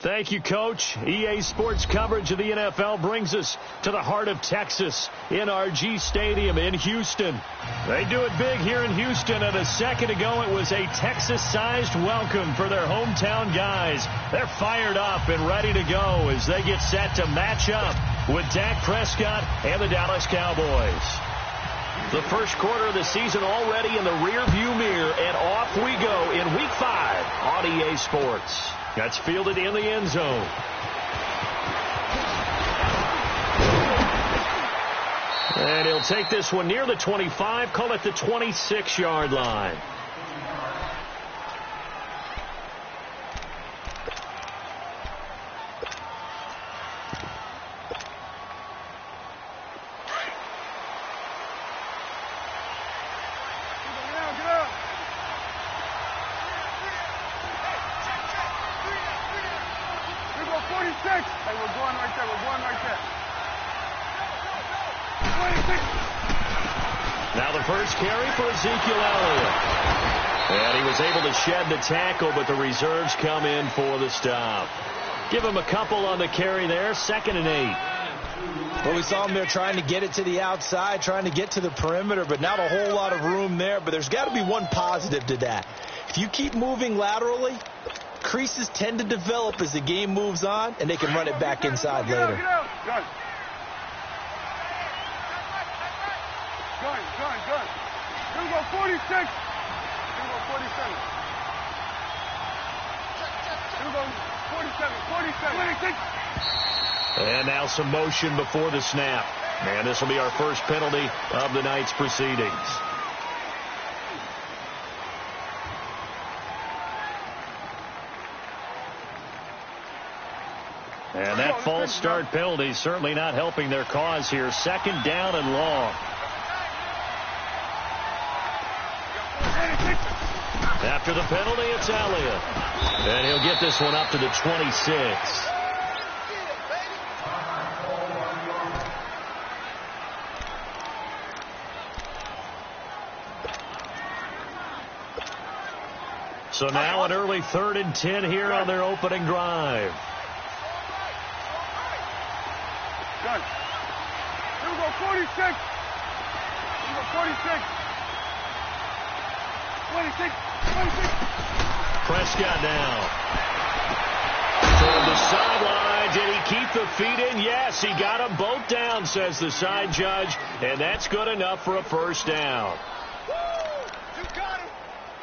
Thank you, Coach. EA Sports coverage of the NFL brings us to the heart of Texas, NRG Stadium in Houston. They do it big here in Houston, and a second ago it was a Texas-sized welcome for their hometown guys. They're fired up and ready to go as they get set to match up with Dak Prescott and the Dallas Cowboys. The first quarter of the season already in the rearview mirror, and off we go in Week 5 on EA Sports. That's fielded in the end zone. And he'll take this one near the 25, call it the 26-yard line. Now the first carry for Ezekiel Elliott. And he was able to shed the tackle, but the reserves come in for the stop. Give him a couple on the carry there, 2nd and 8. Well, we saw him there trying to get it to the outside, trying to get to the perimeter, but not a whole lot of room there. But there's got to be one positive to that. If you keep moving laterally, creases tend to develop as the game moves on, and they can run it back inside later. Good. Here we go, 46. Here we go, 47. Here we go, 47. And now some motion before the snap. And this will be our first penalty of the night's proceedings. And that false start penalty certainly not helping their cause here. 2nd down and long. After the penalty, it's Elliott. And he'll get this one up to the 26. So now an early 3rd and 10 here on their opening drive. Good. Here we go, 46. Here we go, 46. 26. Prescott now. From the sideline, did he keep the feet in? Yes, he got them both down, says the side judge, and that's good enough for a first down. You got him.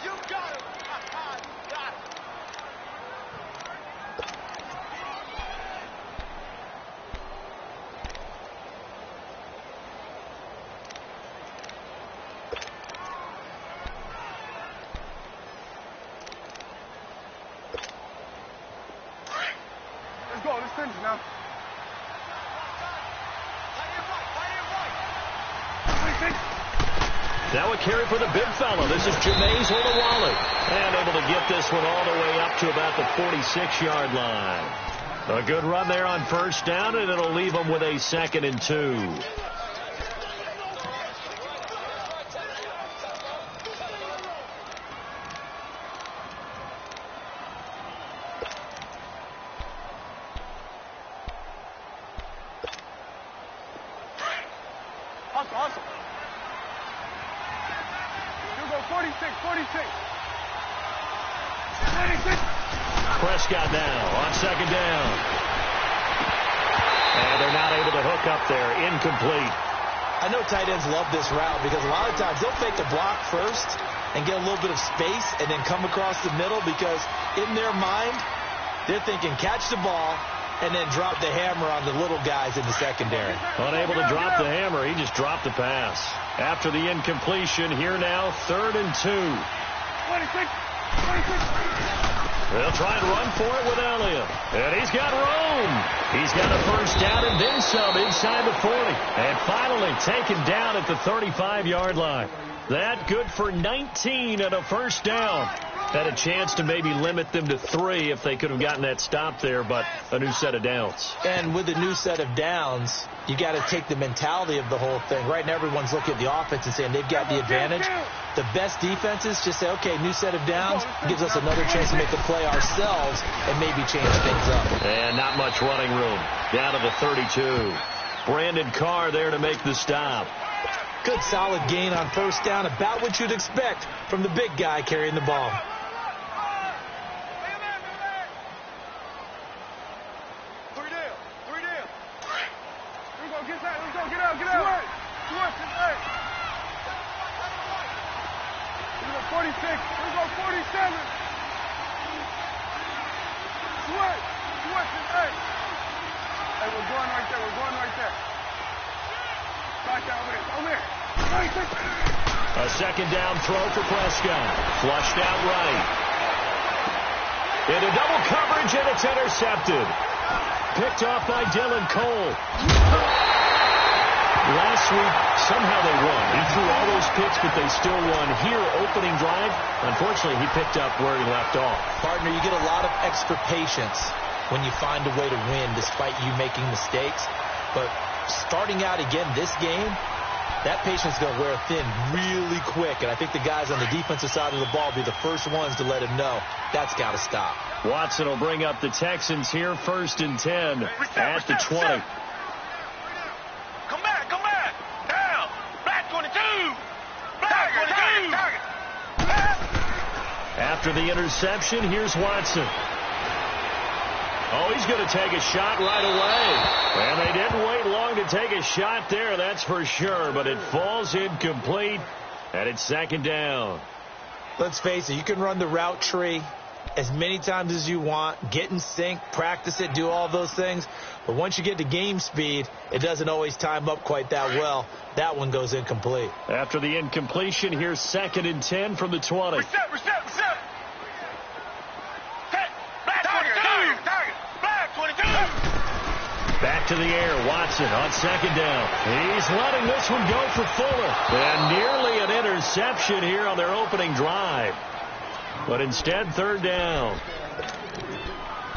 You got him. You got him. Let's finish now. Now a carry for the big fella. This is Jameis Olawale. And able to get this one all the way up to about the 46-yard line. A good run there on first down, and it'll leave them with a 2nd and 2. Hustle. You go 46. Prescott now on 2nd down. And they're not able to hook up there. Incomplete. I know tight ends love this route because a lot of times they'll fake the block first and get a little bit of space and then come across the middle because in their mind, they're thinking catch the ball and then drop the hammer on the little guys in the secondary. Unable to drop the hammer, he just dropped the pass. After the incompletion, here now, 3rd and 2. 26. They'll try and run for it with Elliott. And he's got room. He's got a first down and then some inside the 40. And finally taken down at the 35-yard line. That good for 19 and a first down. Had a chance to maybe limit them to 3 if they could have gotten that stop there, but a new set of downs. And with a new set of downs, you got to take the mentality of the whole thing. Right now, everyone's looking at the offense and saying they've got the advantage. The best defenses just say, okay, new set of downs gives us another chance to make a play ourselves and maybe change things up. And not much running room. Down to the 32. Brandon Carr there to make the stop. Good solid gain on first down, about what you'd expect from the big guy carrying the ball. A second down throw for Prescott. Flushed out right. Into double coverage, and it's intercepted. Picked off by Dylan Cole. Last week, somehow they won. He threw all those picks, but they still won. Here, opening drive, unfortunately, he picked up where he left off. Partner, you get a lot of extra patience when you find a way to win despite you making mistakes. But starting out again this game, that patience is going to wear thin really quick. And I think the guys on the defensive side of the ball will be the first ones to let him know that's got to stop. Watson will bring up the Texans here, 1st and 10 at the 20. Come back. Down. Back 22. Back 22. After the interception, here's Watson. Oh, he's going to take a shot right away. And they didn't wait long to take a shot there, that's for sure. But it falls incomplete, and it's 2nd down. Let's face it, you can run the route tree as many times as you want, get in sync, practice it, do all those things. But once you get to game speed, it doesn't always time up quite that well. That one goes incomplete. After the incompletion, here's 2nd and 10 from the 20. Reset. Back 22. Back to the air. Watson on 2nd down. He's letting this one go for Fuller. And nearly an interception here on their opening drive. But instead, 3rd down.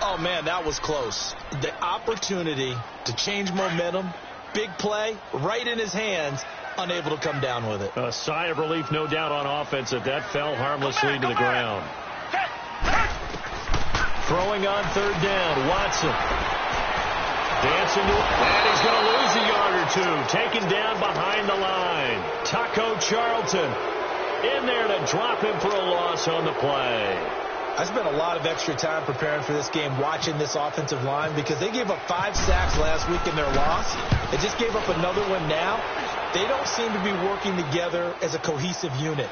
Oh, man, that was close. The opportunity to change momentum, big play, right in his hands, unable to come down with it. A sigh of relief, no doubt, on offense that fell harmlessly to the ground. Throwing on 3rd down, Watson. Dancing to it, and he's going to lose a yard or two. Taken down behind the line. Taco Charlton in there to drop him for a loss on the play. I spent a lot of extra time preparing for this game watching this offensive line because they gave up 5 sacks last week in their loss. They just gave up another one now. They don't seem to be working together as a cohesive unit.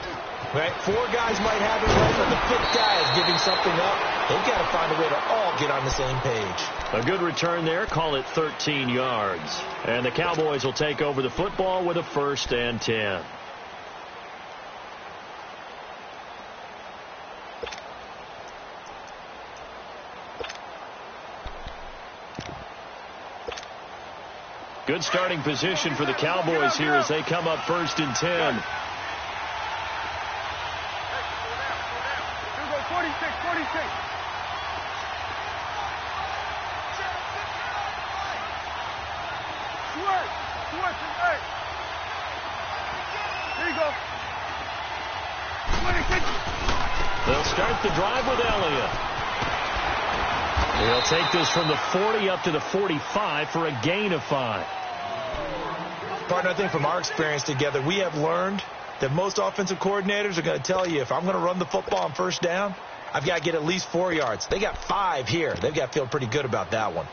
Right? 4 guys might have it right, but the 5th guy is giving something up. They've got to find a way to all get on the same page. A good return there. Call it 13 yards. And the Cowboys will take over the football with a 1st and 10. Good starting position for the Cowboys here as they come up 1st and 10. 46. There you go. They'll start the drive with Elliott. They'll take this from the 40 up to the 45 for a gain of 5. Partner, I think from our experience together, we have learned that most offensive coordinators are going to tell you if I'm going to run the football on 1st down, I've got to get at least 4 yards. They got 5 here. They've got to feel pretty good about that one.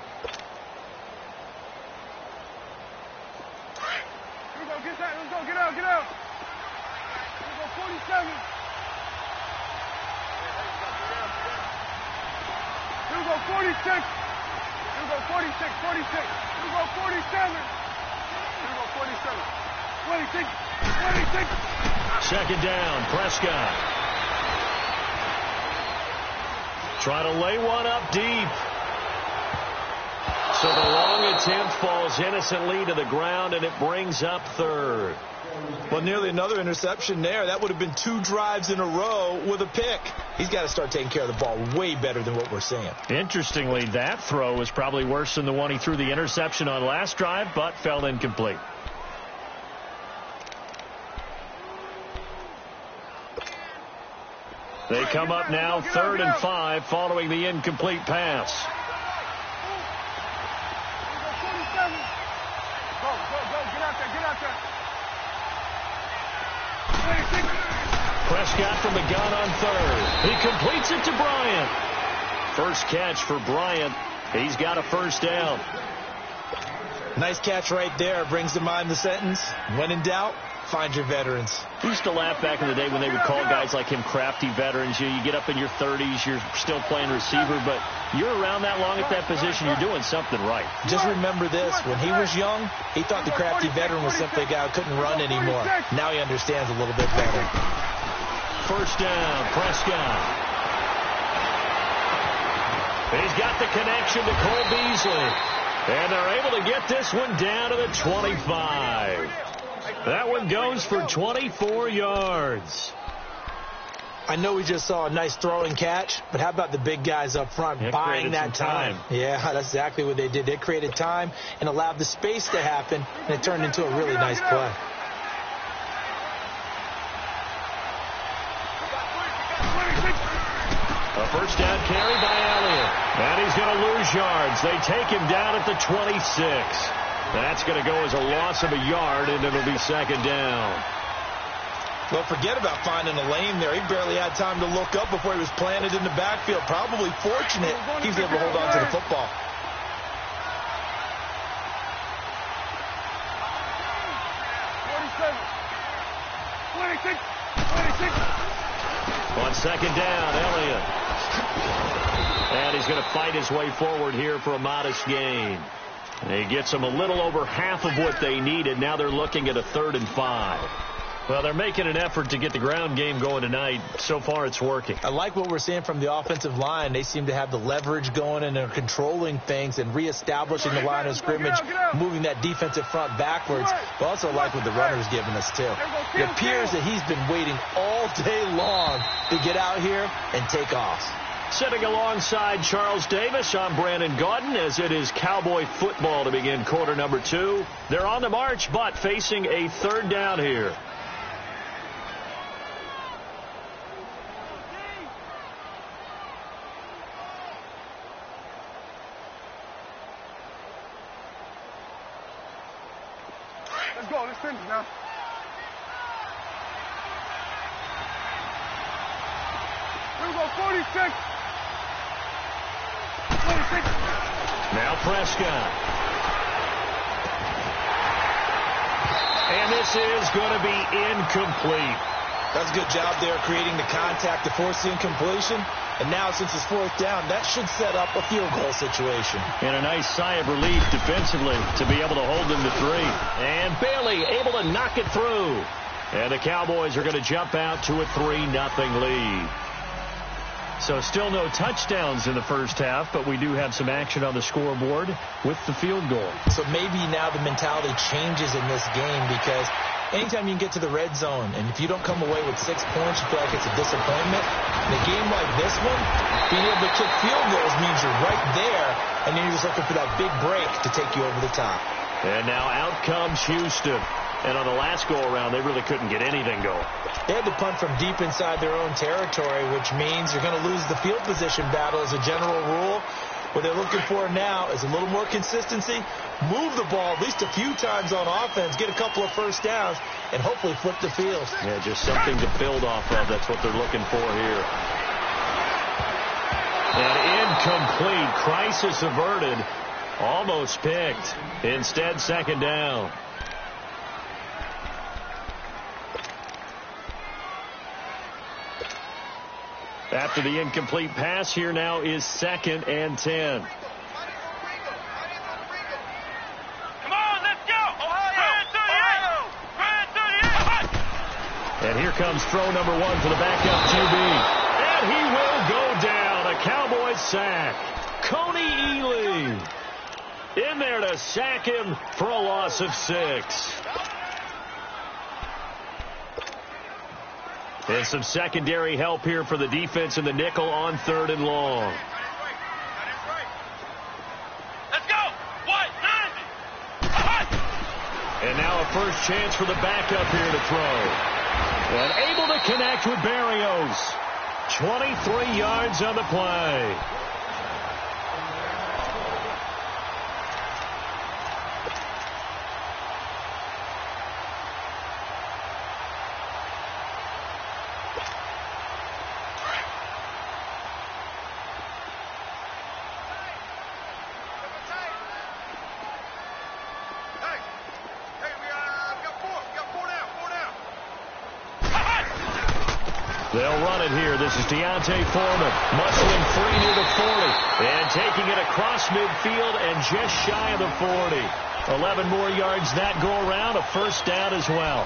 Here we go. Let's go. Get out. Here we go. 47. Here we go. 46. Here we go. 46. Here we go. 47. Here we go. 47. 26. 2nd down, Prescott. Trying to lay one up deep. So the long attempt falls innocently to the ground, and it brings up 3rd. Well, nearly another interception there. That would have been 2 drives in a row with a pick. He's got to start taking care of the ball way better than what we're seeing. Interestingly, that throw was probably worse than the one he threw the interception on last drive, but fell incomplete. They come up now 3rd and 5 following the incomplete pass. Prescott from the gun on 3rd. He completes it to Bryant. First catch for Bryant. He's got a first down. Nice catch right there. Brings to mind the sentence, when in doubt, find your veterans. We used to laugh back in the day when they would call guys like him crafty veterans. You get up in your 30s, you're still playing receiver, but you're around that long at that position, you're doing something right. Just remember this, when he was young, he thought the crafty veteran was simply a guy who couldn't run anymore. Now he understands a little bit better. First down, Prescott. He's got the connection to Cole Beasley. And they're able to get this one down to the 25. That one goes for 24 yards. I know we just saw a nice throwing catch, but how about the big guys up front buying that time? Yeah, that's exactly what they did. They created time and allowed the space to happen, and it turned into a really nice play. A first down carry by Elliott. And he's going to lose yards. They take him down at the 26. That's going to go as a loss of a yard, and it'll be 2nd down. Well, forget about finding a lane there. He barely had time to look up before he was planted in the backfield. Probably fortunate he was able to hold on to the football. On 2nd down, Elliott. And he's going to fight his way forward here for a modest gain. He gets them a little over half of what they needed. Now they're looking at a 3rd and 5. Well, they're making an effort to get the ground game going tonight. So far, it's working. I like what we're seeing from the offensive line. They seem to have the leverage going, and they're controlling things and reestablishing the line of scrimmage, moving that defensive front backwards. But also like what the runner's giving us, too. It appears that he's been waiting all day long to get out here and take off. Sitting alongside Charles Davis, I'm Brandon Gaudin, as it is Cowboy football to begin quarter number 2. They're on the march, but facing a 3rd down here. Let's go. Let's finish now. Here we go. 46. 26. Now Prescott. And this is going to be incomplete. That's a good job there creating the contact to force the incompletion. And now, since it's 4th down, that should set up a field goal situation. And a nice sigh of relief defensively to be able to hold them to 3. And Bailey able to knock it through. And the Cowboys are going to jump out to a 3-0 lead. So still no touchdowns in the first half, but we do have some action on the scoreboard with the field goal. So maybe now the mentality changes in this game, because anytime you can get to the red zone, and if you don't come away with 6 points, you feel like it's a disappointment. In a game like this one, being able to kick field goals means you're right there, and then you're just looking for that big break to take you over the top. And now out comes Houston. And on the last go-around, they really couldn't get anything going. They had to punt from deep inside their own territory, which means you're going to lose the field position battle as a general rule. What they're looking for now is a little more consistency, move the ball at least a few times on offense, get a couple of first downs, and hopefully flip the field. Yeah, just something to build off of. That's what they're looking for here. And incomplete. Crisis averted. Almost picked. Instead, 2nd down. After the incomplete pass, here now is 2nd and 10. Come on, let's go! Ohio! And here comes throw number 1 for the backup QB. And he will go down. A Cowboys sack. Coney Ealy in there to sack him for a loss of 6. And some secondary help here for the defense in the nickel on 3rd and long. Let's go. 190. And now a first chance for the backup here to throw. And able to connect with Berrios. 23 yards on the play. They'll run it here. This is Deontay Foreman, muscling free near the 40, and taking it across midfield and just shy of the 40. 11 more yards that go around, a first down as well.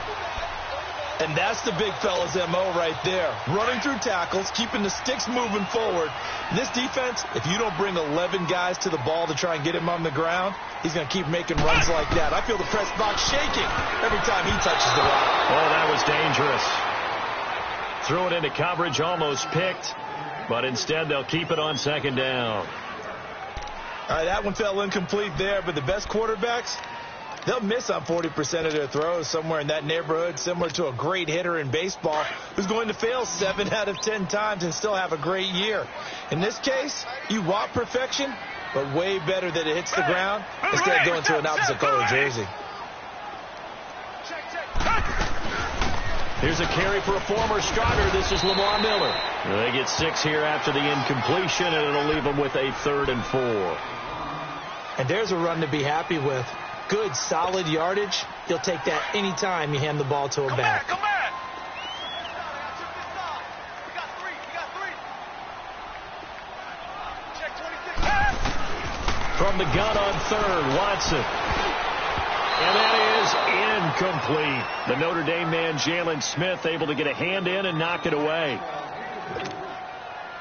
And that's the big fella's MO right there. Running through tackles, keeping the sticks moving forward. This defense, if you don't bring 11 guys to the ball to try and get him on the ground, he's going to keep making runs like that. I feel the press box shaking every time he touches the rock. Oh, that was dangerous. Threw it into coverage, almost picked, but instead they'll keep it on 2nd down. All right, that one fell incomplete there, but the best quarterbacks, they'll miss on 40% of their throws, somewhere in that neighborhood, similar to a great hitter in baseball who's going to fail 7 out of 10 times and still have a great year. In this case, you want perfection, but way better that it hits the ground instead of going to an opposite color jersey. Here's a carry for a former starter. This is Lamar Miller. They get 6 here after the incompletion, and it'll leave them with a 3rd and 4. And there's a run to be happy with. Good, solid yardage. You'll take that any time you hand the ball to a back. Come back. From the gun on 3rd, Watson. And that is incomplete. The Notre Dame man, Jalen Smith, able to get a hand in and knock it away. All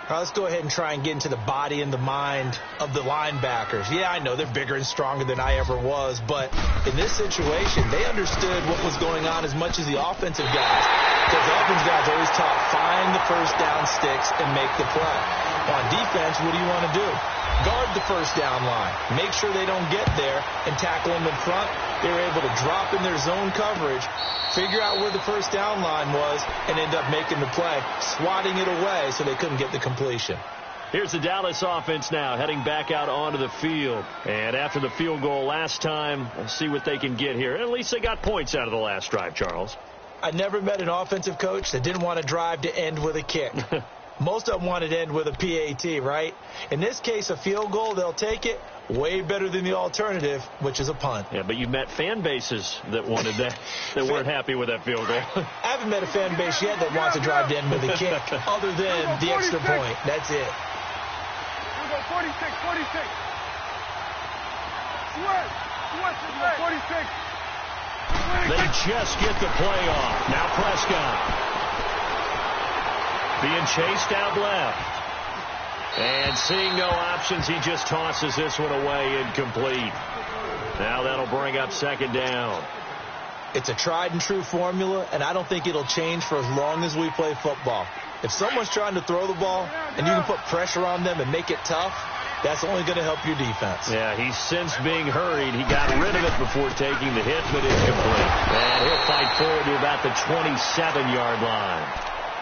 right, let's go ahead and try and get into the body and the mind of the linebackers. Yeah, I know they're bigger and stronger than I ever was, but in this situation, they understood what was going on as much as the offensive guys. Because the offensive guys always taught, find the first down sticks and make the play. On defense, what do you want to do? Guard the first down line. Make sure they don't get there and tackle them in front. They were able to drop in their zone coverage, figure out where the first down line was, and end up making the play, swatting it away so they couldn't get the completion. Here's the Dallas offense now, heading back out onto the field. And after the field goal last time, let's see what they can get here. At least they got points out of the last drive, Charles. I never met an offensive coach that didn't want to drive to end with a kick. Most of them wanted to end with a PAT, right? In this case, a field goal, they'll take it. Way better than the alternative, which is a punt. Yeah, but you've met fan bases that wanted that, that weren't happy with that field goal. I haven't met a fan base yet that wants to drive to end with a kick, other than the extra point. That's it. We'll go 46, 46. Sweat, 46. They just get the play off. Now Prescott. Being chased out left. And seeing no options, he just tosses this one away, incomplete. Now that'll bring up 2nd down. It's a tried and true formula, and I don't think it'll change for as long as we play football. If someone's trying to throw the ball and you can put pressure on them and make it tough, that's only going to help your defense. Yeah, he's since being hurried. He got rid of it before taking the hit, but incomplete. And he'll fight forward to about the 27-yard line.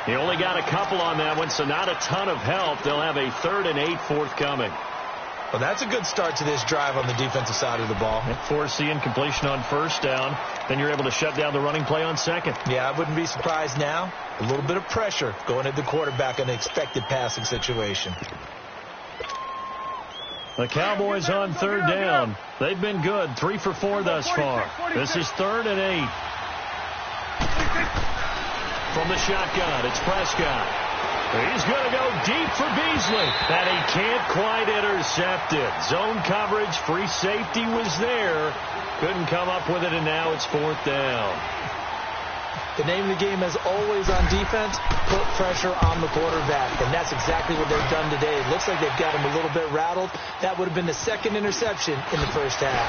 He only got a couple on that one, so not a ton of help. They'll have a 3rd and 8 forthcoming. Well, that's a good start to this drive on the defensive side of the ball. Force the incompletion on 1st down. Then you're able to shut down the running play on 2nd. Yeah, I wouldn't be surprised now. A little bit of pressure going at the quarterback in an expected passing situation. The Cowboys on 3rd down. They've been good. 3 for 4 thus far. This is 3rd and 8. From the shotgun, it's Prescott. He's going to go deep for Beasley. And he can't quite intercept it. Zone coverage, free safety was there. Couldn't come up with it, and now it's 4th down. The name of the game, as always on defense, put pressure on the quarterback. And that's exactly what they've done today. It looks like they've got him a little bit rattled. That would have been the 2nd interception in the first half.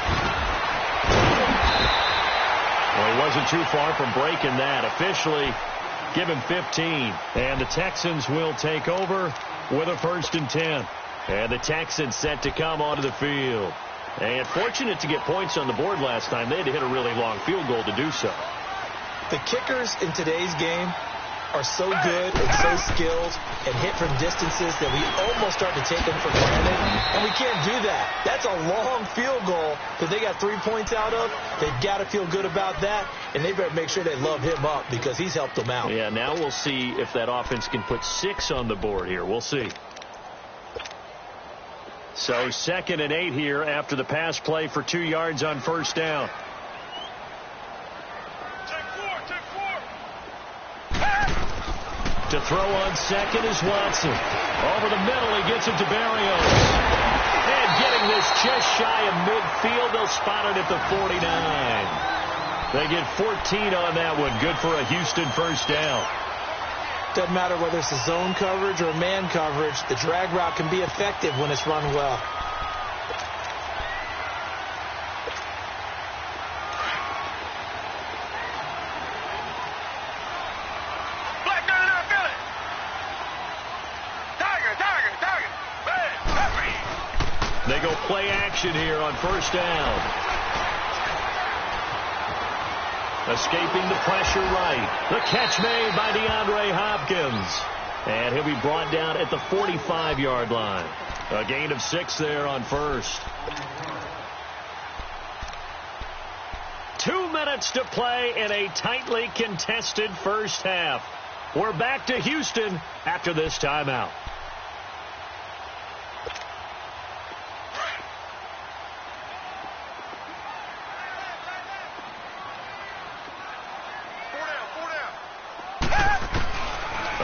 Well, he wasn't too far from breaking that. Officially, Give him 15. And the Texans will take over with a 1st and 10. And the Texans set to come onto the field. And fortunate to get points on the board last time. They had to hit a really long field goal to do so. The kickers in today's game are so good and so skilled and hit from distances that we almost start to take them for granted. And we can't do that. That's a long field goal that they got 3 points out of. They've got to feel good about that. And they better make sure they love him up because he's helped them out. Yeah, now we'll see if that offense can put 6 on the board here. We'll see. So 2nd and 8 here after the pass play for 2 yards on 1st down. To throw on 2nd is Watson. Over the middle, he gets it to Berrios. And getting this just shy of midfield, they'll spot it at the 49. They get 14 on that one. Good for a Houston 1st down. Doesn't matter whether it's a zone coverage or man coverage. The drag route can be effective when it's run well. They go play action here on 1st down. Escaping the pressure right. The catch made by DeAndre Hopkins. And he'll be brought down at the 45-yard line. A gain of 6 there on 1st. 2 minutes to play in a tightly contested 1st half. We're back to Houston after this timeout.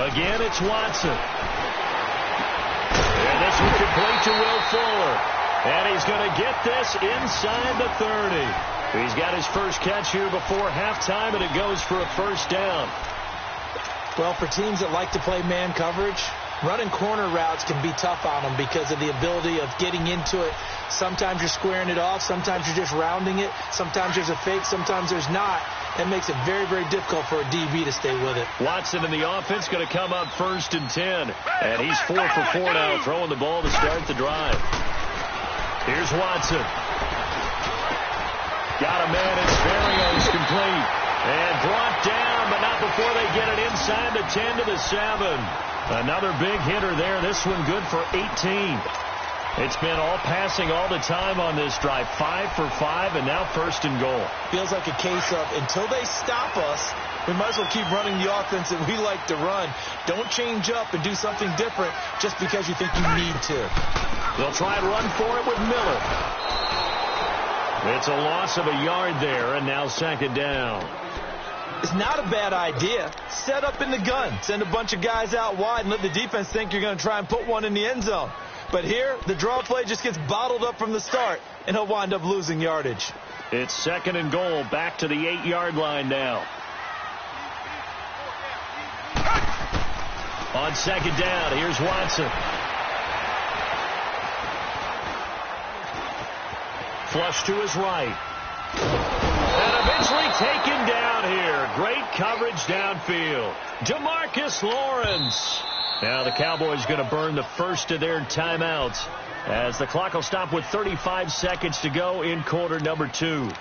Again, it's Watson. And this one complete to Will Fuller. And he's going to get this inside the 30. He's got his first catch here before halftime, and it goes for a 1st down. Well, for teams that like to play man coverage, running corner routes can be tough on them because of the ability of getting into it. Sometimes you're squaring it off. Sometimes you're just rounding it. Sometimes there's a fake. Sometimes there's not. That makes it very, very difficult for a DB to stay with it. Watson in the offense going to come up 1st and 10. And he's 4 for 4 now, throwing the ball to start the drive. Here's Watson. Got a man. It's Berrios complete. And brought down, but not before they get it inside the 10 to the 7. Another big hitter there. This one good for 18. It's been all passing all the time on this drive. 5 for 5, and now 1st and goal. Feels like a case of until they stop us, we might as well keep running the offense that we like to run. Don't change up and do something different just because you think you need to. They'll try and run for it with Miller. It's a loss of a yard there, and now 2nd down. It's not a bad idea. Set up in the gun. Send a bunch of guys out wide and let the defense think you're going to try and put one in the end zone. But here, the draw play just gets bottled up from the start, and he'll wind up losing yardage. It's 2nd and goal, back to the 8-yard line now. On 2nd down, here's Watson. Flush to his right. And eventually taken down here. Great coverage downfield. DeMarcus Lawrence. Now the Cowboys going to burn the first of their timeouts as the clock will stop with 35 seconds to go in quarter number 2.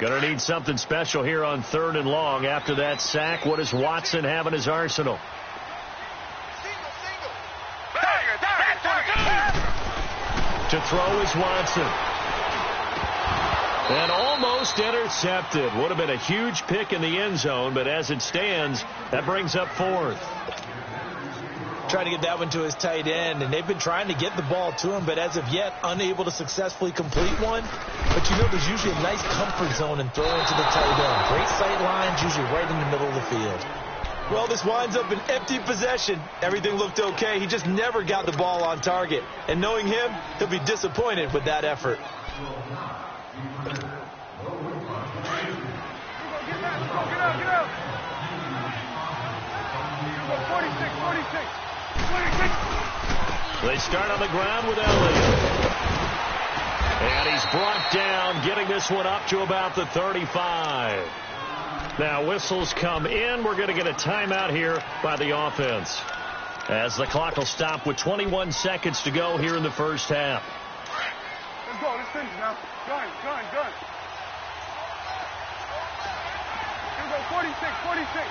Going to need something special here on 3rd and long. After that sack, what does Watson have in his arsenal? To throw is Watson. And almost intercepted. Would have been a huge pick in the end zone, but as it stands, that brings up 4th. Trying to get that one to his tight end, and they've been trying to get the ball to him, but as of yet, unable to successfully complete one. But you know there's usually a nice comfort zone in throwing to the tight end. Great sight lines, usually right in the middle of the field. Well, this winds up an empty possession. Everything looked okay. He just never got the ball on target. And knowing him, he'll be disappointed with that effort. They start on the ground with Elliott. And he's brought down, getting this one up to about the 35. Now whistles come in. We're going to get a timeout here by the offense, as the clock will stop with 21 seconds to go here in the first half. Let's go. Let's finish now. Gun. Here we go. 46. 46.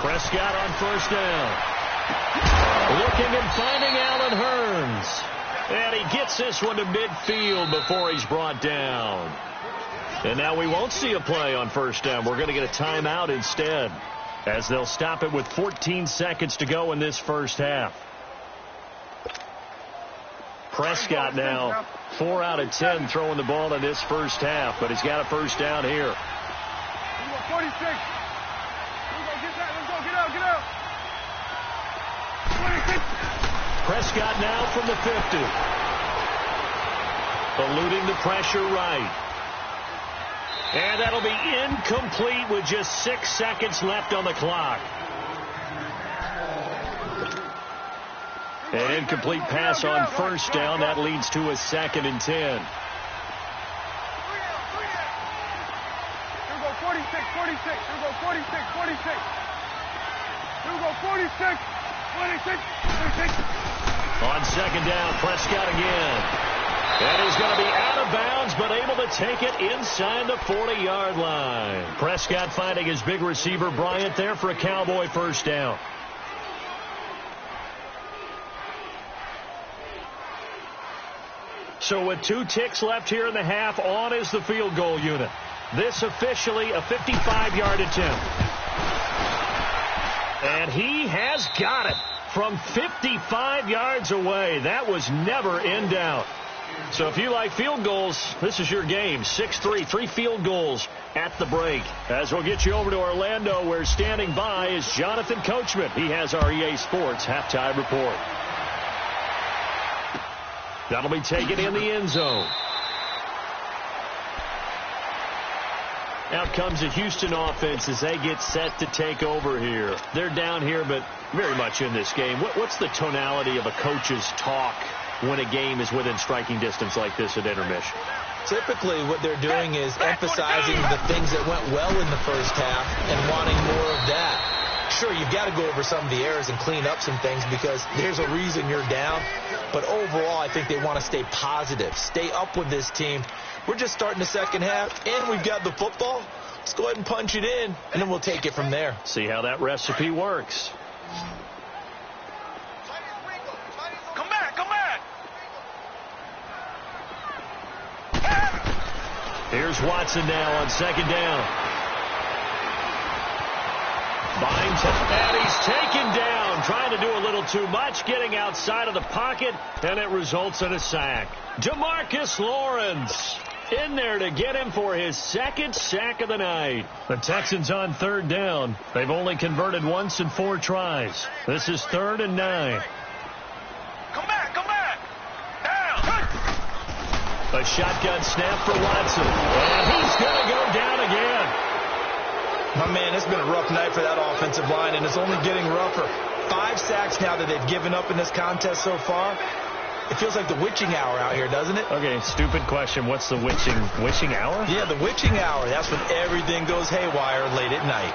Prescott on first down. Looking and finding Allen Hurns. And he gets this one to midfield before he's brought down. And now we won't see a play on first down. We're going to get a timeout instead, as they'll stop it with 14 seconds to go in this first half. Prescott now 4 out of 10 throwing the ball in this first half, but he's got a first down here. 46. Let's go. Get out. 26. Prescott now from the 50. Eluding the pressure right. And that'll be incomplete with just 6 seconds left on the clock. An incomplete pass on first down. That leads to a 2nd and 10. Here we go. 46. Here we go. 46. Here we go. 46. On second down, Prescott again. And he's going to be out of bounds, but able to take it inside the 40-yard line. Prescott finding his big receiver, Bryant, there for a Cowboy first down. So with 2 ticks left here in the half, on is the field goal unit. This officially a 55-yard attempt. And he has got it from 55 yards away. That was never in doubt. So if you like field goals, this is your game. 6-3, 3 field goals at the break. As we'll get you over to Orlando, where standing by is Jonathan Coachman. He has our EA Sports halftime report. That'll be taken in the end zone. Out comes the Houston offense as they get set to take over here. They're down here, but very much in this game. What's the tonality of a coach's talk when a game is within striking distance like this at intermission? Typically, what they're doing is emphasizing the things that went well in the first half and wanting more of that. Sure, you've got to go over some of the errors and clean up some things because there's a reason you're down. But overall, I think they want to stay positive, stay up with this team. We're just starting the second half, and we've got the football. Let's go ahead and punch it in, and then we'll take it from there. See how that recipe works. Come back. Here's Watson now on second down. Binds it, and he's taken down, trying to do a little too much, getting outside of the pocket, and it results in a sack. DeMarcus Lawrence in there to get him for his 2nd sack of the night. The Texans on third down. They've only converted once in 4 tries. This is 3rd and 9. Come back. Down. A shotgun snap for Watson, and he's going to go down again. My man, it's been a rough night for that offensive line, and it's only getting rougher. 5 sacks now that they've given up in this contest so far. It feels like the witching hour out here, doesn't it? Okay, stupid question. What's the witching hour? Yeah, the witching hour. That's when everything goes haywire late at night.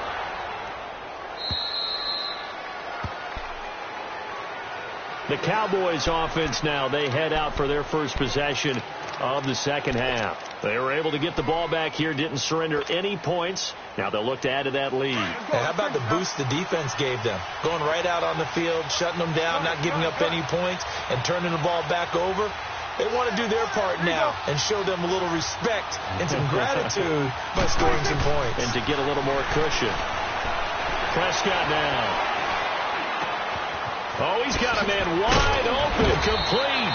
The Cowboys offense now, they head out for their first possession of the second half. They were able to get the ball back here, didn't surrender any points. Now they'll look to add to that lead. And how about the boost the defense gave them? Going right out on the field, shutting them down, not giving up any points, and turning the ball back over. They want to do their part now and show them a little respect and some gratitude by scoring some points. And to get a little more cushion. Prescott now. Oh, he's got a man wide open, complete.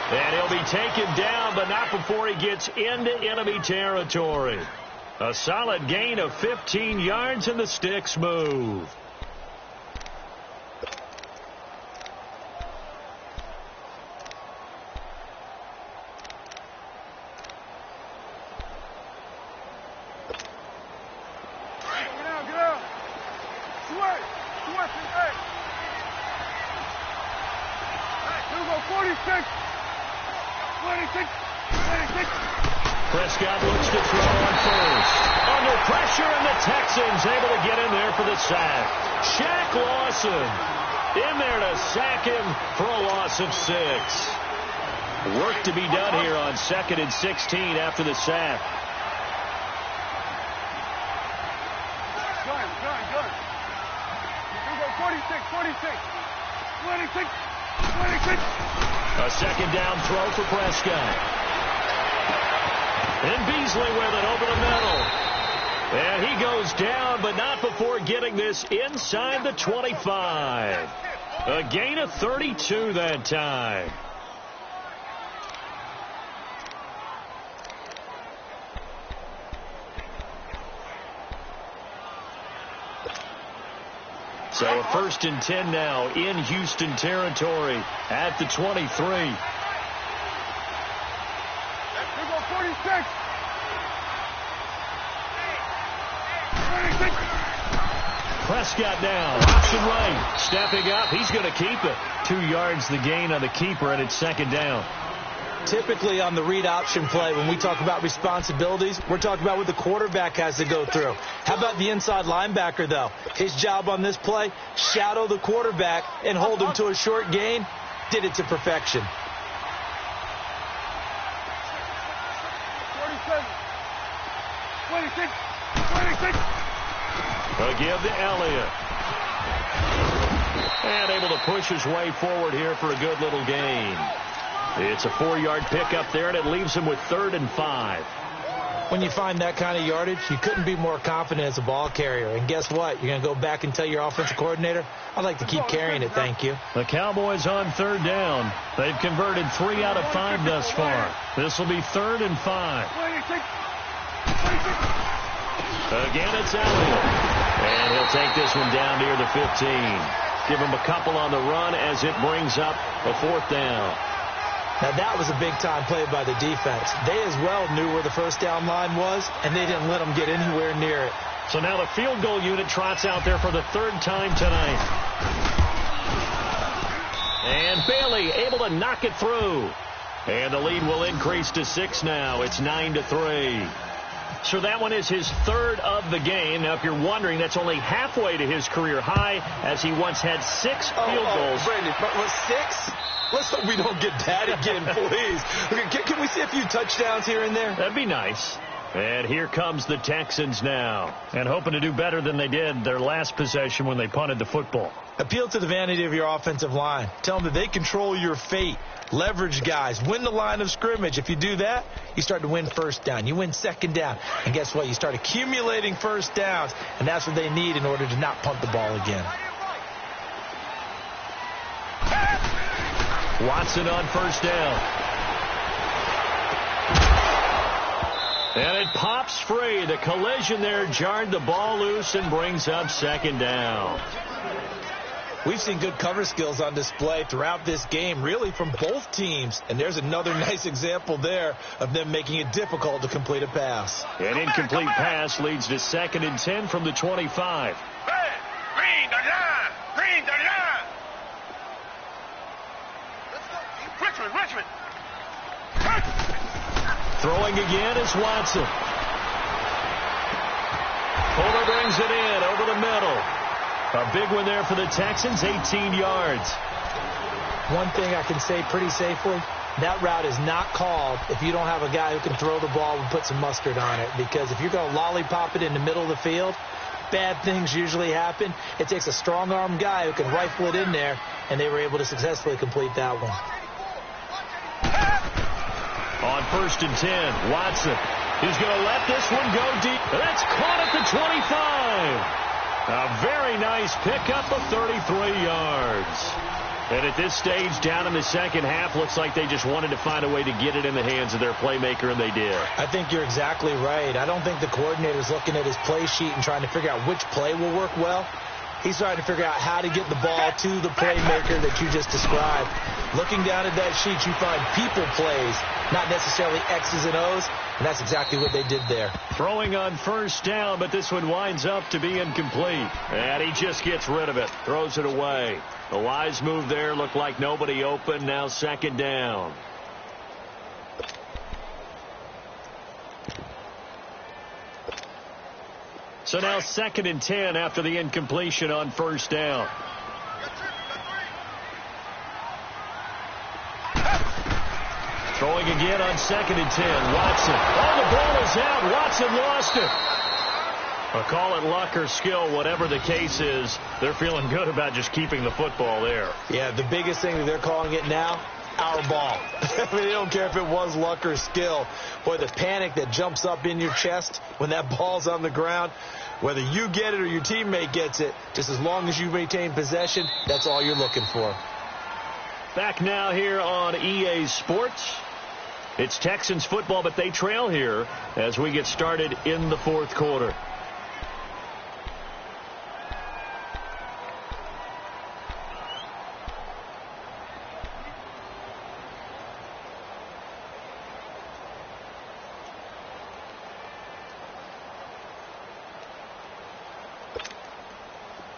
And he'll be taken down, but not before he gets into enemy territory. A solid gain of 15 yards, and the sticks move. Get out. Sweat. Hey. Prescott looks to throw on first. Under pressure, and the Texans able to get in there for the sack. Shaq Lawson in there to sack him for a loss of 6. Work to be done here on 2nd and 16 after the sack. Good. Here we go, 46. 26. A second down throw for Prescott. And Beasley with it over the middle. And he goes down, but not before getting this inside the 25. A gain of 32 that time. So a 1st and 10 now in Houston territory at the 23. Prescott now, option right, stepping up. He's going to keep it. 2 yards the gain on the keeper, and it's 2nd down. Typically on the read option play, when we talk about responsibilities, we're talking about what the quarterback has to go through. How about the inside linebacker, though? His job on this play, shadow the quarterback and hold him to a short gain. Did it to perfection. 26. A give to Elliott. And able to push his way forward here for a good little gain. It's a 4-yard pickup there, and it leaves him with 3rd and 5. When you find that kind of yardage, you couldn't be more confident as a ball carrier. And guess what? You're going to go back and tell your offensive coordinator, I'd like to keep carrying it, thank you. The Cowboys on 3rd down. They've converted 3 out of 5 thus far. This will be 3rd and 5. Again, it's Elliott. And he'll take this one down near the 15. Give him a couple on the run as it brings up a 4th down. Now, that was a big-time play by the defense. They as well knew where the first down line was, and they didn't let them get anywhere near it. So now the field goal unit trots out there for the 3rd time tonight. And Bailey able to knock it through. And the lead will increase to 6 now. It's 9-3. So that one is his 3rd of the game. Now, if you're wondering, that's only halfway to his career high, as he once had 6 field goals. Brandon, but was 6? Let's hope we don't get that again, please. Can we see a few touchdowns here and there? That'd be nice. And here comes the Texans now, and hoping to do better than they did their last possession when they punted the football. Appeal to the vanity of your offensive line. Tell them that they control your fate. Leverage guys. Win the line of scrimmage. If you do that, you start to win 1st down. You win 2nd down. And guess what? You start accumulating 1st downs, and that's what they need in order to not punt the ball again. Watson on 1st down. And it pops free. The collision there jarred the ball loose and brings up 2nd down. We've seen good cover skills on display throughout this game, really from both teams. And there's another nice example there of them making it difficult to complete a pass. An incomplete pass leads to 2nd and 10 from the 25. Green the line. Richmond. Throwing again is Watson. Fuller brings it in over the middle. A big one there for the Texans, 18 yards. One thing I can say pretty safely, that route is not called if you don't have a guy who can throw the ball and put some mustard on it. Because if you're going to lollipop it in the middle of the field, bad things usually happen. It takes a strong-arm guy who can rifle it in there, and they were able to successfully complete that one. On 1st and 10, Watson. He's going to let this one go deep. That's caught at the 25. A very nice pickup of 33 yards. And at this stage, down in the 2nd half, looks like they just wanted to find a way to get it in the hands of their playmaker, and they did. I think you're exactly right. I don't think the coordinator's looking at his play sheet and trying to figure out which play will work well. He's trying to figure out how to get the ball to the playmaker that you just described. Looking down at that sheet, you find people plays not necessarily X's and O's, and that's exactly what they did there. Throwing on first down, but this one winds up to be incomplete. And he just gets rid of it, throws it away. The wise move there, looked like nobody open, now second down. So now 2nd and 10 after the incompletion on first down. Throwing again on 2nd and 10. Watson. Oh, the ball is out. Watson lost it. I'll call it luck or skill, whatever the case is. They're feeling good about just keeping the football there. Yeah, the biggest thing that they're calling it now, our ball. I mean, they don't care if it was luck or skill. Boy, the panic that jumps up in your chest when that ball's on the ground, whether you get it or your teammate gets it, just as long as you maintain possession, that's all you're looking for. Back now here on EA Sports. It's Texans football, but they trail here as we get started in the 4th quarter.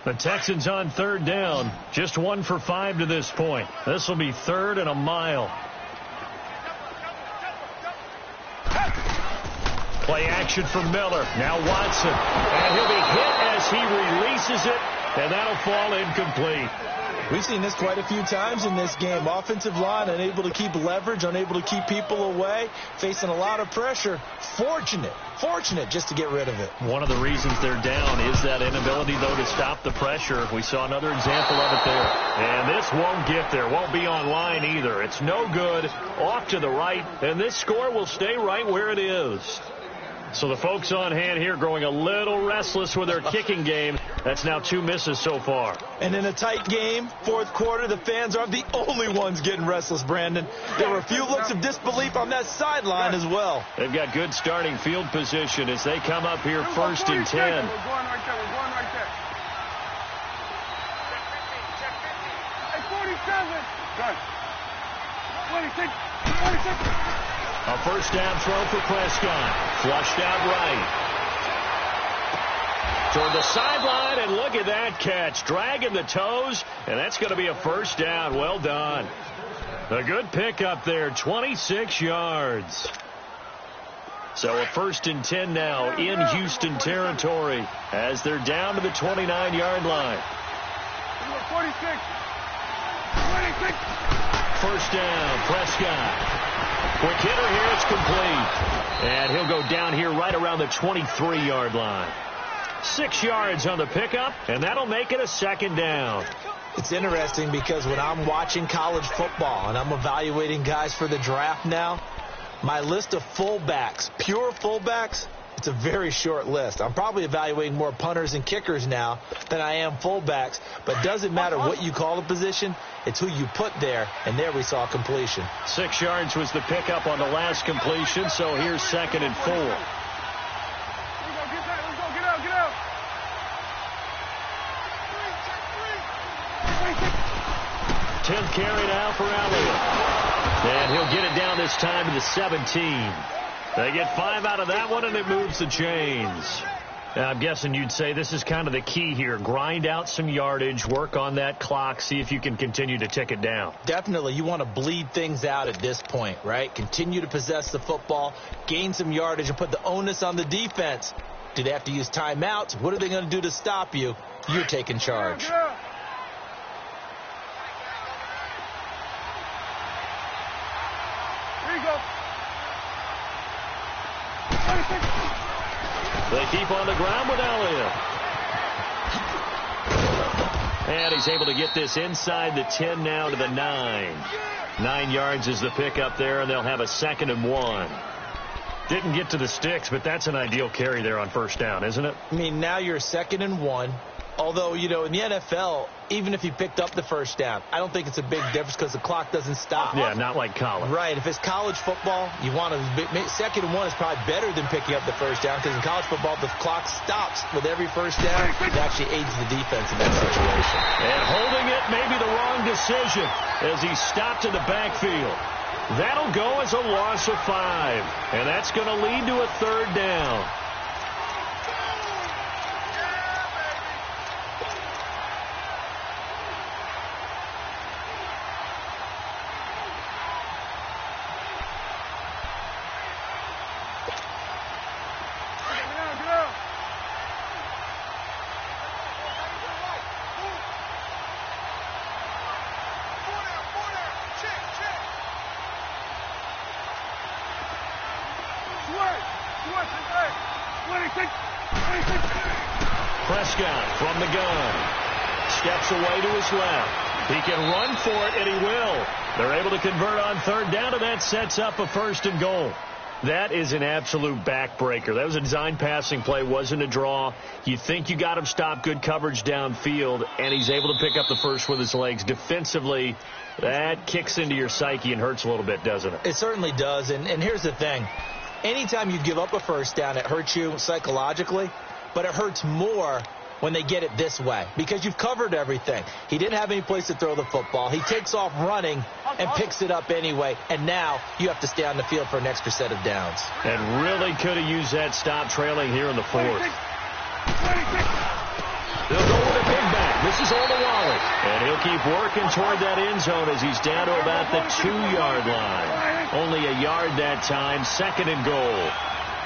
The Texans on 3rd down. Just 1 for 5 to this point. This will be 3rd and a mile. Play action from Miller. Now Watson. And he'll be hit as he releases it, and that'll fall incomplete. We've seen this quite a few times in this game. Offensive line unable to keep leverage, unable to keep people away, facing a lot of pressure. Fortunate just to get rid of it. One of the reasons they're down is that inability, though, to stop the pressure. We saw another example of it there. And this won't get there. Won't be online either. It's no good. Off to the right. And this score will stay right where it is. So the folks on hand here growing a little restless with their kicking game. That's now 2 misses so far. And in a tight game, 4th quarter, the fans aren't the only ones getting restless, Brandon. There were a few looks of disbelief on that sideline as well. They've got good starting field position as they come up here 1st and 10. We're going right there. Hey, 47. Good. 26. A first down throw for Prescott. Flushed out right. Toward the sideline, and look at that catch. Dragging the toes, and that's going to be a first down. Well done. A good pickup there, 26 yards. So a 1st and 10 now in Houston territory as they're down to the 29-yard line. 46. First down, Prescott. Quick hitter here, it's complete. And he'll go down here right around the 23-yard line. 6 yards on the pickup, and that'll make it a 2nd down. It's interesting because when I'm watching college football and I'm evaluating guys for the draft now, my list of fullbacks, pure fullbacks, it's a very short list. I'm probably evaluating more punters and kickers now than I am fullbacks, but it doesn't matter what you call the position, it's who you put there, and there we saw completion. 6 yards was the pickup on the last completion, so here's 2nd and 4. Get out. 10th carry now for Elliott. And he'll get it down this time to the 17. They get 5 out of that one, and it moves the chains. I'm guessing you'd say this is kind of the key here. Grind out some yardage, work on that clock, see if you can continue to tick it down. Definitely. You want to bleed things out at this point, right? Continue to possess the football, gain some yardage, and put the onus on the defense. Do they have to use timeouts? What are they going to do to stop you? You're taking charge. Here you go. They keep on the ground with Elliott. And he's able to get this inside the 10 now to the 9. 9 yards is the pickup there, and they'll have a 2nd and 1. Didn't get to the sticks, but that's an ideal carry there on first down, isn't it? I mean, now you're 2nd and 1. Although, you know, in the NFL, even if he picked up the first down, I don't think it's a big difference because the clock doesn't stop. Yeah, not like college. Right. If it's college football, you want to 2nd and 1 is probably better than picking up the first down because in college football, the clock stops with every first down. It actually aids the defense in that situation. And holding it may be the wrong decision as he stopped in the backfield. That'll go as a loss of 5. And that's going to lead to a 3rd down. Prescott from the gun. Steps away to his left. He can run for it, and he will. They're able to convert on 3rd down, and that sets up a 1st and goal. That is an absolute backbreaker. That was a design passing play, wasn't a draw. You think you got him stopped, good coverage downfield, and he's able to pick up the first with his legs. Defensively, that kicks into your psyche and hurts a little bit, doesn't it? It certainly does, and here's the thing. Anytime you give up a 1st down, it hurts you psychologically, but it hurts more when they get it this way because you've covered everything. He didn't have any place to throw the football. He takes off running and picks it up anyway, and now you have to stay on the field for an extra set of downs. And really could have used that stop trailing here in the 4th. They'll go with a big back. This is Olawale. And he'll keep working toward that end zone as he's down to about the 2-yard line. Only a yard that time, 2nd and goal.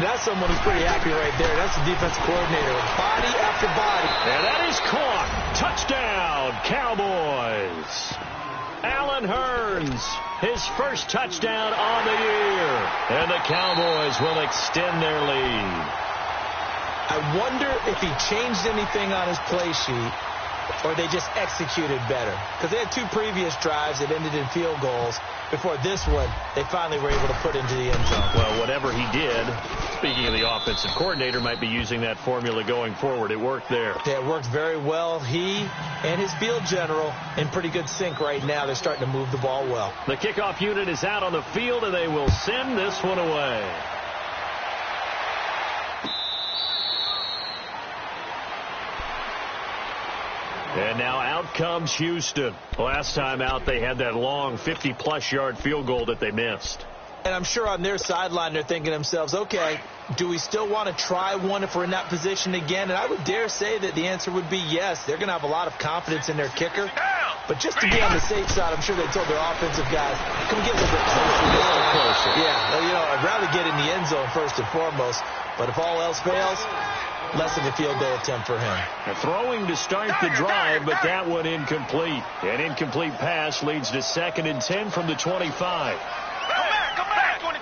That's someone who's pretty happy right there. That's the defensive coordinator. Body after body. And that is caught. Touchdown, Cowboys. Allen Hurns, his first touchdown on the year. And the Cowboys will extend their lead. I wonder if he changed anything on his play sheet or they just executed better. Because they had 2 previous drives that ended in field goals. Before this one, they finally were able to put into the end zone. Well, whatever he did, speaking of the offensive coordinator, might be using that formula going forward. It worked there. Yeah, it worked very well. He and his field general in pretty good sync right now. They're starting to move the ball well. The kickoff unit is out on the field, and they will send this one away. And now out comes Houston. Last time out, they had that long 50-plus yard field goal that they missed. And I'm sure on their sideline, they're thinking to themselves, okay, do we still want to try one if we're in that position again? And I would dare say that the answer would be yes. They're going to have a lot of confidence in their kicker. But just to be on the safe side, I'm sure they told their offensive guys, can we get a little bit closer? Yeah, you know, I'd rather get in the end zone first and foremost. But if all else fails, less of a field goal attempt for him. Throwing to start the drive, but that one incomplete. An incomplete pass leads to 2nd and 10 from the 25. Come back, 22.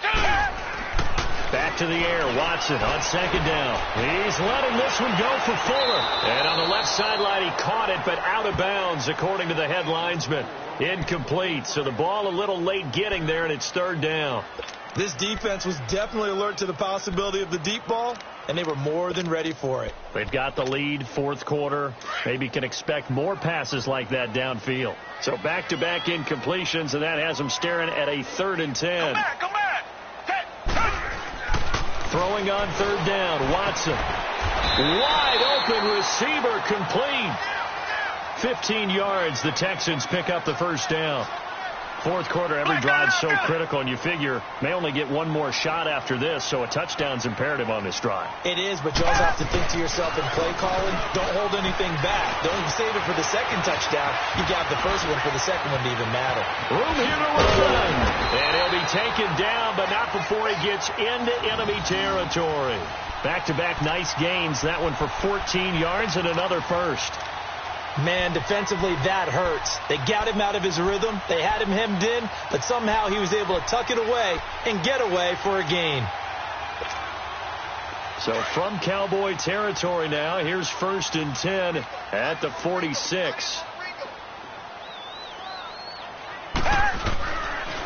Back to the air, Watson on 2nd down. He's letting this one go for Fuller. And on the left sideline, he caught it, but out of bounds, according to the head linesman. Incomplete, so the ball a little late getting there, and it's 3rd down. This defense was definitely alert to the possibility of the deep ball, and they were more than ready for it. They've got the lead, 4th quarter. Maybe can expect more passes like that downfield. So back-to-back incompletions, and that has them staring at a 3rd and 10. Come back. Throwing on 3rd down, Watson. Wide open receiver, complete. 15 yards, the Texans pick up the 1st down. 4th quarter, every drive's so critical, and you figure may only get one more shot after this, so a touchdown's imperative on this drive. It is, but you also have to think to yourself in play calling, don't hold anything back. Don't save it for the 2nd touchdown. You got the 1st one for the 2nd one to even matter. Room here to run. And he'll be taken down, but not before he gets into enemy territory. Back-to-back nice gains. That one for 14 yards and another 1st. Man, defensively, that hurts. They got him out of his rhythm. They had him hemmed in, but somehow he was able to tuck it away and get away for a gain. So from Cowboy territory now, here's 1st and 10 at the 46.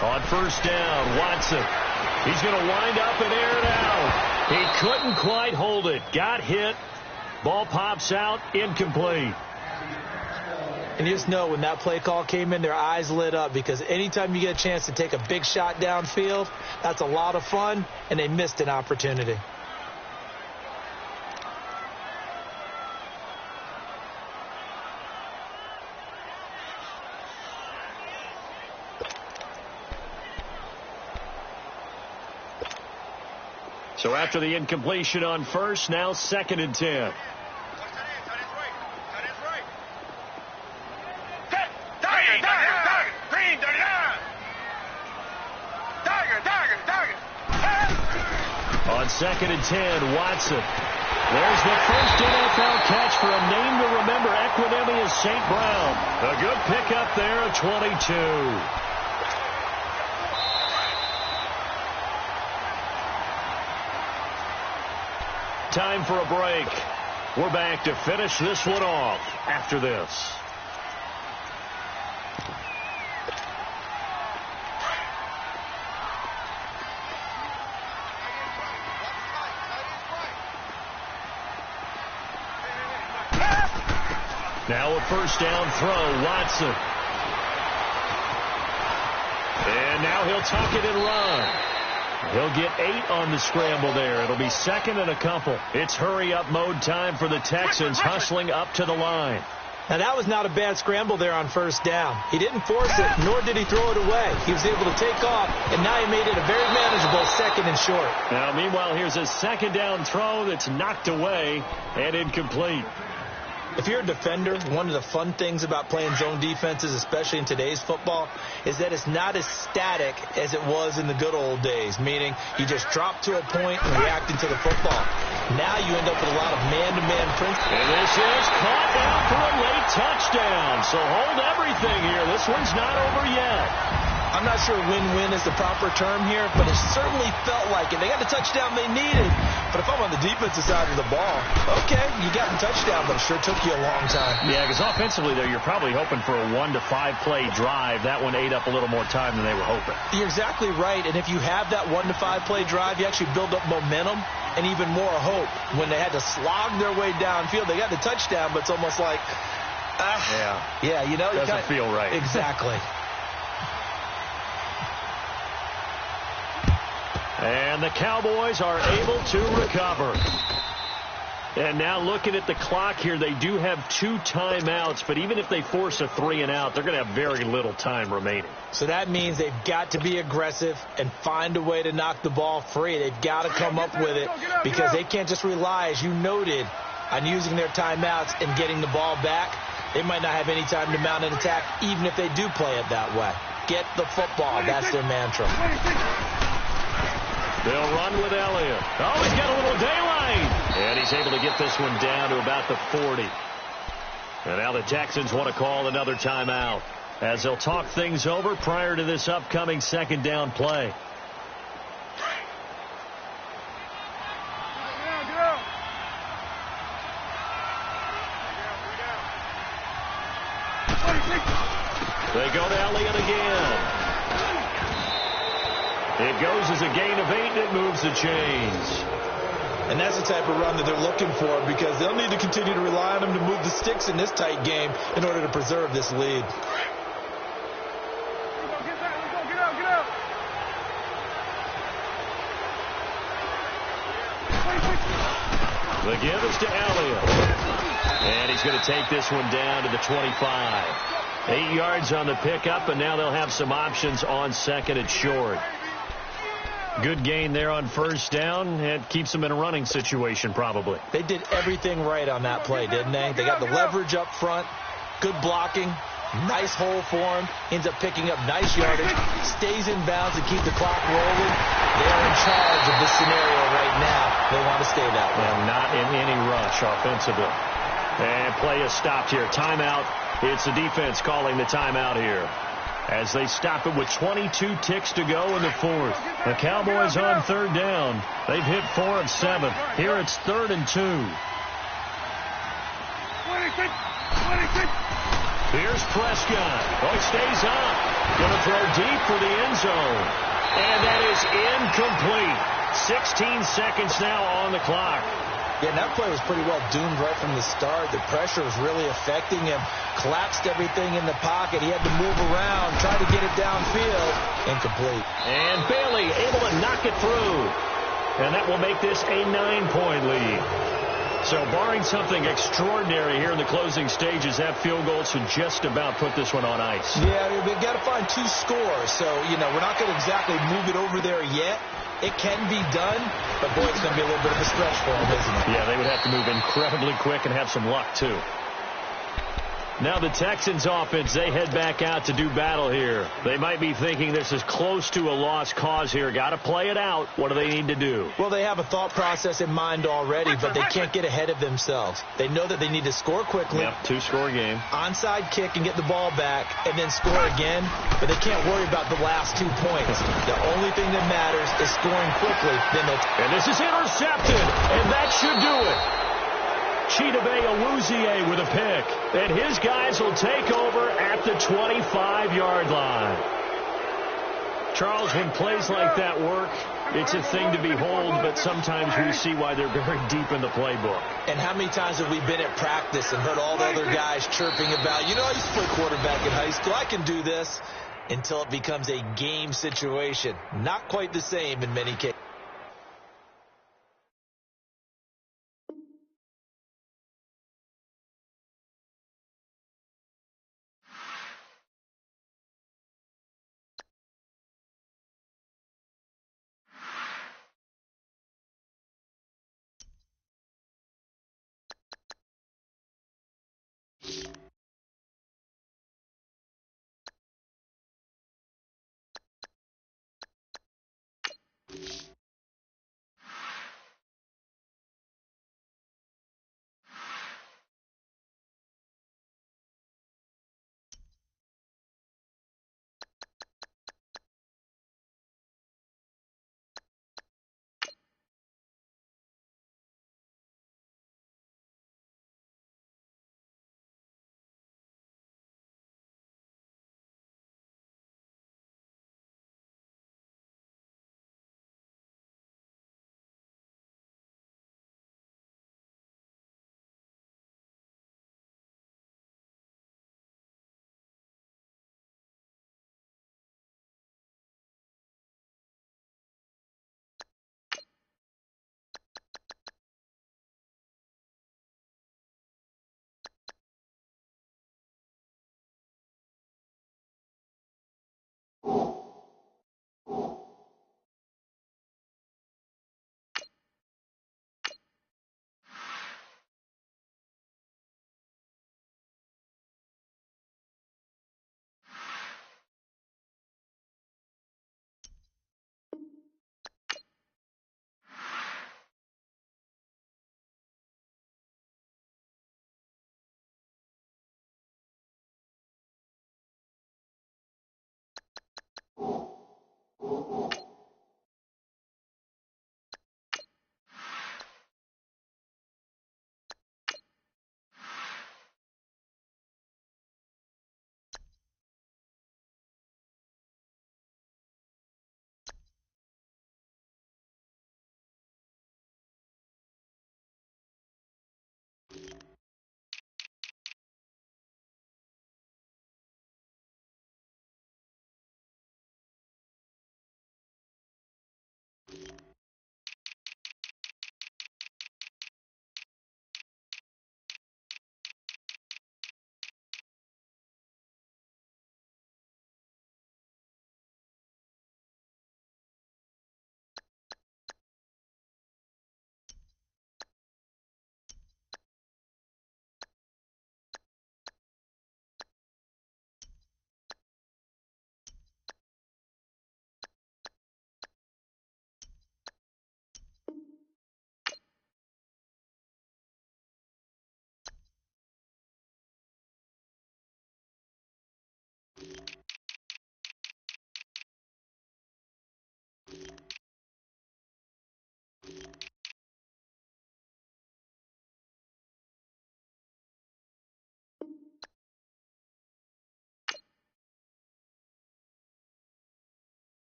On 1st down, Watson. He's going to wind up and air it out. He couldn't quite hold it. Got hit. Ball pops out. Incomplete. And you just know when that play call came in, their eyes lit up because anytime you get a chance to take a big shot downfield, that's a lot of fun, and they missed an opportunity. So after the incompletion on first, now 2nd and 10. On 2nd and 10, Watson. There's the first NFL catch for a name to remember, Equinemius St. Brown. A good pickup there at 22. Time for a break. We're back to finish this one off after this. Now a first down throw, Watson. And now he'll tuck it and run. He'll get 8 on the scramble there. It'll be 2nd and a couple. It's hurry-up mode time for the Texans, hustling up to the line. Now, that was not a bad scramble there on first down. He didn't force it, nor did he throw it away. He was able to take off, and now he made it a very manageable 2nd and short. Now, meanwhile, here's a 2nd down throw that's knocked away and incomplete. If you're a defender, one of the fun things about playing zone defenses, especially in today's football, is that it's not as static as it was in the good old days, meaning you just drop to a point and react into the football. Now you end up with a lot of man-to-man principle. And this is caught out for a late touchdown. So hold everything here. This one's not over yet. I'm not sure win-win is the proper term here, but it certainly felt like it. They got the touchdown they needed. But if I'm on the defensive side of the ball, okay, you got the touchdown, but it sure took you a long time. Yeah, because offensively, there, you're probably hoping for a 1 to 5 play drive. That one ate up a little more time than they were hoping. You're exactly right. And if you have that 1 to 5 play drive, you actually build up momentum and even more hope. When they had to slog their way downfield, they got the touchdown, but it's almost like, yeah, you know, doesn't feel right. Exactly. And the Cowboys are able to recover. And now looking at the clock here, they do have 2 timeouts, but even if they force a 3 and out, they're going to have very little time remaining. So that means they've got to be aggressive and find a way to knock the ball free. They've got to come up with it because they can't just rely, as you noted, on using their timeouts and getting the ball back. They might not have any time to mount an attack, even if they do play it that way. Get the football. That's their mantra. They'll run with Elliott. Oh, he's got a little daylight. And he's able to get this one down to about the 40. And now the Texans want to call another timeout as they'll talk things over prior to this upcoming 2nd down play. They go to Elliott again. It goes as a gain of 8, and it moves the chains. And that's the type of run that they're looking for because they'll need to continue to rely on him to move the sticks in this tight game in order to preserve this lead. The give is to Elliott. And he's going to take this one down to the 25. 8 yards on the pickup, and now they'll have some options on 2nd and short. Good gain there on first down. It keeps them in a running situation, probably. They did everything right on that play, didn't they? They got the leverage up front, good blocking, nice hole for him, ends up picking up nice yardage, stays in bounds and keep the clock rolling. They are in charge of this scenario right now. They want to stay that way. And not in any rush offensively. And play is stopped here. Timeout. It's the defense calling the timeout here, as they stop it with 22 ticks to go in the 4th. The Cowboys on 3rd down. They've hit 4 of 7. Here it's 3rd and 2. Here's Prescott. Oh, he stays up. Going to throw deep for the end zone. And that is incomplete. 16 seconds now on the clock. Yeah, and that play was pretty well doomed right from the start. The pressure was really affecting him. Collapsed everything in the pocket. He had to move around, try to get it downfield. Incomplete. And Bailey able to knock it through. And that will make this a 9-point lead. So barring something extraordinary here in the closing stages, that field goal should just about put this one on ice. Yeah, they've got to find 2 scores. So, you know, we're not going to exactly move it over there yet. It can be done, but boy, it's going to be a little bit of a stretch for them, isn't it? Yeah, they would have to move incredibly quick and have some luck, too. Now the Texans offense, they head back out to do battle here. They might be thinking this is close to a lost cause here. Got to play it out. What do they need to do? Well, they have a thought process in mind already, but they can't get ahead of themselves. They know that they need to score quickly. Yep, two-score game. Onside kick and get the ball back and then score again, but they can't worry about the last 2 points. The only thing that matters is scoring quickly. And this is intercepted, and that should do it. Chidobe Awuzie with a pick. And his guys will take over at the 25-yard line. Charles, when plays like that work, it's a thing to behold, but sometimes we see why they're very deep in the playbook. And how many times have we been at practice and heard all the other guys chirping about, you know, I used to play quarterback in high school. I can do this, until it becomes a game situation. Not quite the same in many cases.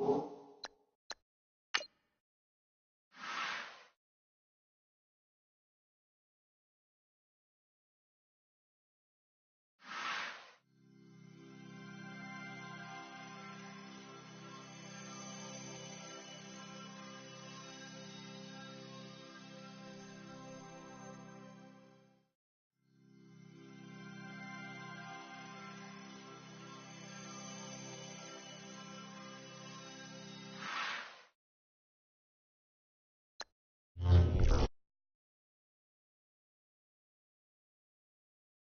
Go.